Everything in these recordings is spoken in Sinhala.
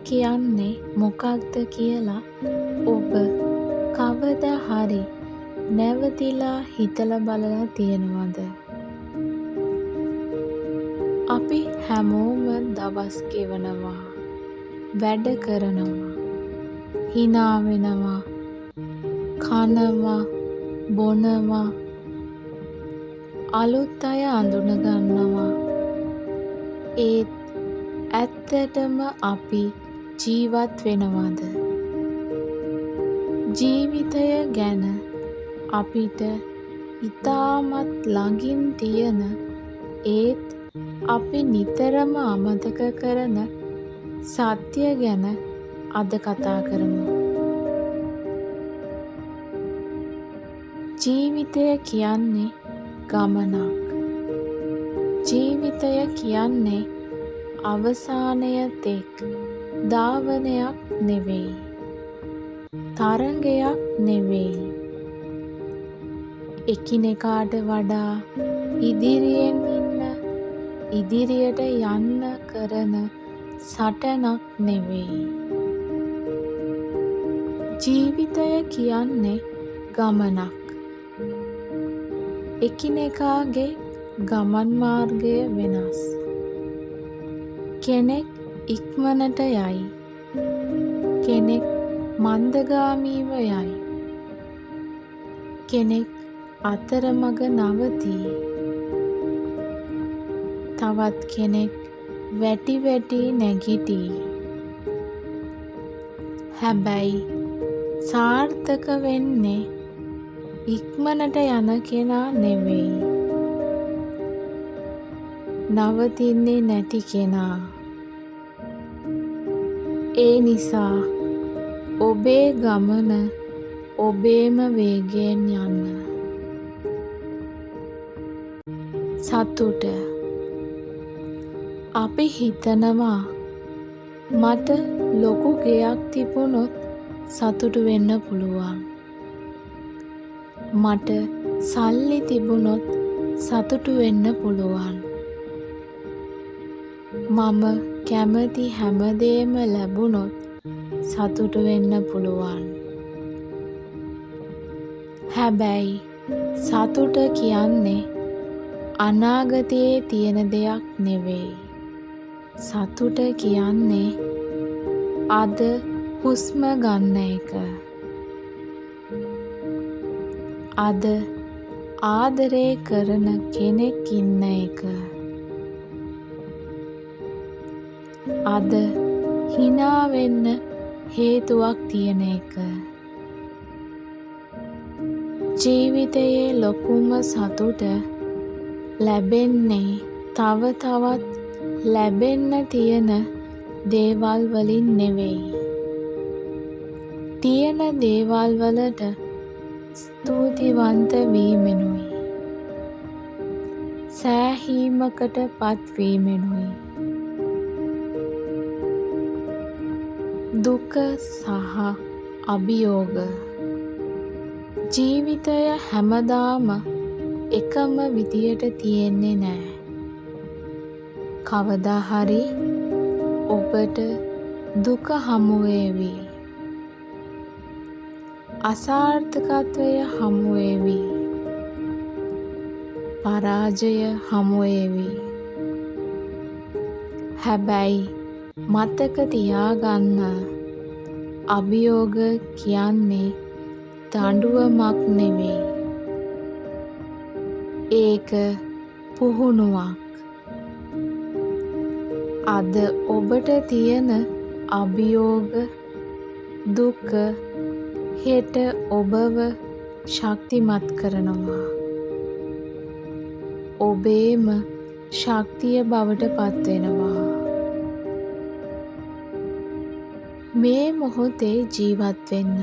කියන්නේ මොකක්ද කියලා ඔබ කවදා හරි නැවතිලා හිතලා බලලා තියෙනවද? අපි හැමෝම දවස් ගෙවනවා, වැඩ කරනවා, hina වෙනවා, කනවා, බොනවා, අලුත් අය අඳුන ගන්නවා. ඒත් ඇත්තටම අපි ජීවත් වෙනවද? ජීවිතය ගැන අපිට ඉතාමත් ළඟින් තියෙන ඒත් අපි නිතරම අමතක කරන සත්‍ය ගැන අද කතා කරමු. ජීවිතය කියන්නේ ගමනක්. ජීවිතය කියන්නේ අවසානය තෙක් ධාවනයක් නෙවෙයි. තරඟයක් නෙවෙයි. එකිනෙකාට වඩා ඉදිරියෙන් ඉන්න, ඉදිරියට යන්න කරන සටනක් නෙවෙයි. ජීවිතය කියන්නේ ගමනක්. එකිනෙකාගේ ගමන් මාර්ගය වෙනස්. කෙනෙක් ඉක්මනට යයි. කෙනෙක් මන්දගාමීව යයි. කෙනෙක් අතරමඟ නවතී. තවත් කෙනෙක් වැටි වැටි නැගිටී. හැබැයි සාර්ථක වෙන්නේ ඉක්මනට යන කෙනා නෙවෙයි. නවතින්නේ නැති කෙනා. ඒ නිසා ඔබේ ගමන ඔබේම වේගයෙන් යන්න. සතුට. අපි හිතනවා මට ලොකු ගෙයක් තිබුණොත් සතුටු වෙන්න පුළුවන්. මට සල්ලි තිබුණොත් සතුටු වෙන්න පුළුවන්. මම කැමති හැමදේම ලැබුණොත් සතුටු වෙන්න පුළුවන්. හැබැයි සතුට කියන්නේ අනාගතයේ තියෙන දෙයක් නෙවෙයි. සතුට කියන්නේ අද හුස්ම ගන්න එක. අද ආදරේ කරන කෙනෙක් ඉන්න එක. අද hina වෙන්න හේතුවක් තියෙන එක. ජීවිතයේ ලොකුම සතුට ලැබෙන්නේ තව තවත් ලැබෙන්න තියෙන දේවල් වලින් නෙවෙයි. තියෙන දේවල් වලට ස්තුතිවන්ත වීමෙනුයි. සෑහීමකට පත්වීමෙනුයි. දුක සහ අභියෝග. ජීවිතය හැමදාම එකම විදියට තියෙන්නේ නෑ. කවදා හරි ඔබට දුක හමුවේවි. අසාර්ථකත්වය හමුවේවි. පරාජය හමුවේවි. හැබැයි මතක තියාගන්න, අභියෝග කියන්නේ දඬුවමක් නෙවෙයි. ඒක පුහුණුවක්. අද ඔබට තියෙන අභියෝග, දුක හෙට ඔබව ශක්තිමත් කරනවා. ඔබේම ශක්තිය බවට පත්වෙනවා. මේ මොහොතේ ජීවත් වෙන්න.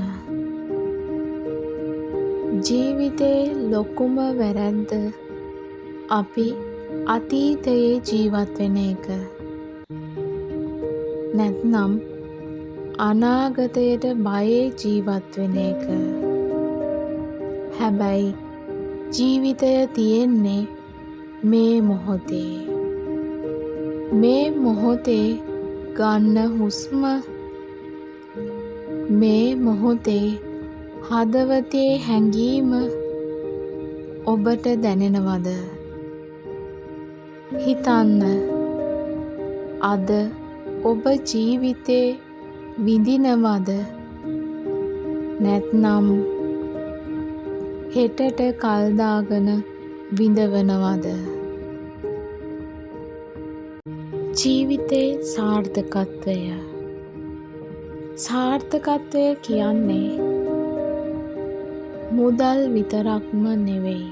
ජීවිතේ ලොකුම වැරැද්ද අපි අතීතයේ ජීවත් වෙන එක. නැත්නම් අනාගතයට බයේ ජීවත් වෙන එක. හැබැයි ජීවිතය තියෙන්නේ මේ මොහොතේ. මේ මොහොතේ ගන්න හුස්ම මේ මොහොතේ හදවතේ හැඟීම ඔබට දැනෙනවද? හිතන්න. අද ඔබ ජීවිතේ විඳිනවද? නැත්නම් හෙටට කල් දාගෙන විඳවනවද? ජීවිතේ සාර්ථකත්වය. සාර්ථකත්වය කියන්නේ මුදල් විතරක්ම නෙවෙයි.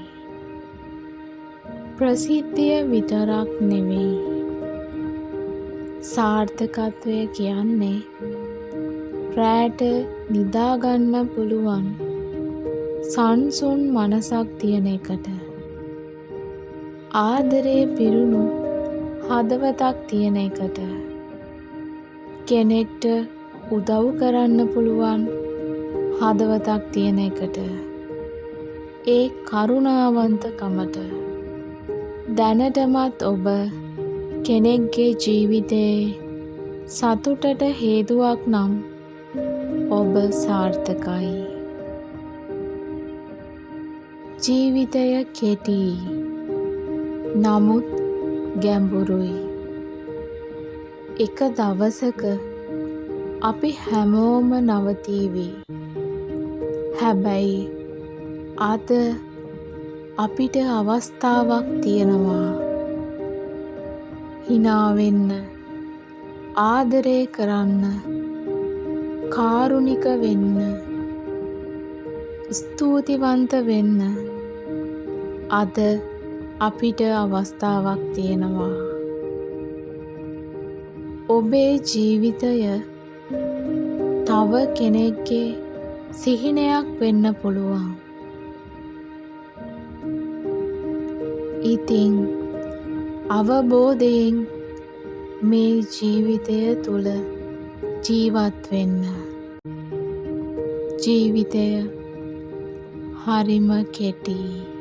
ප්‍රසිද්ධිය විතරක් නෙවෙයි. සාර්ථකත්වය කියන්නේ රැට නිදාගන්න පුළුවන් සංසුන් මනසක් තියෙන එකට. ආදරේ පිරුණු හදවතක් තියෙන එකට. කෙනෙක්ට උදව් කරන්න පුළුවන් හදවතක් තියෙන එකට. ඒ කරුණාවන්තකමට. දැනටමත් ඔබ කෙනෙක්ගේ ජීවිතේ සතුටට හේතුවක් නම් ඔබ සාර්ථකයි. ජීවිතය කෙටියි. නමුත් ගැඹුරුයි. එක දවසක අපි හැමෝම නවතීවි. හැබැයි අද අපිට අවස්ථාවක් තියෙනවා. හිනාවෙන්න, ආදරය කරන්න, කාරුණික වෙන්න, ස්තුතිවන්ත වෙන්න අද අපිට අවස්ථාවක් තියෙනවා. ඔබේ ජීවිතය තව කෙනෙක්ගේ සිහිනයක් වෙන්න පුළුවන්. ඉතින් අවබෝධයෙන් මේ ජීවිතය තුළ ජීවත් වෙන්න. ජීවිතය හරිම කෙටියි.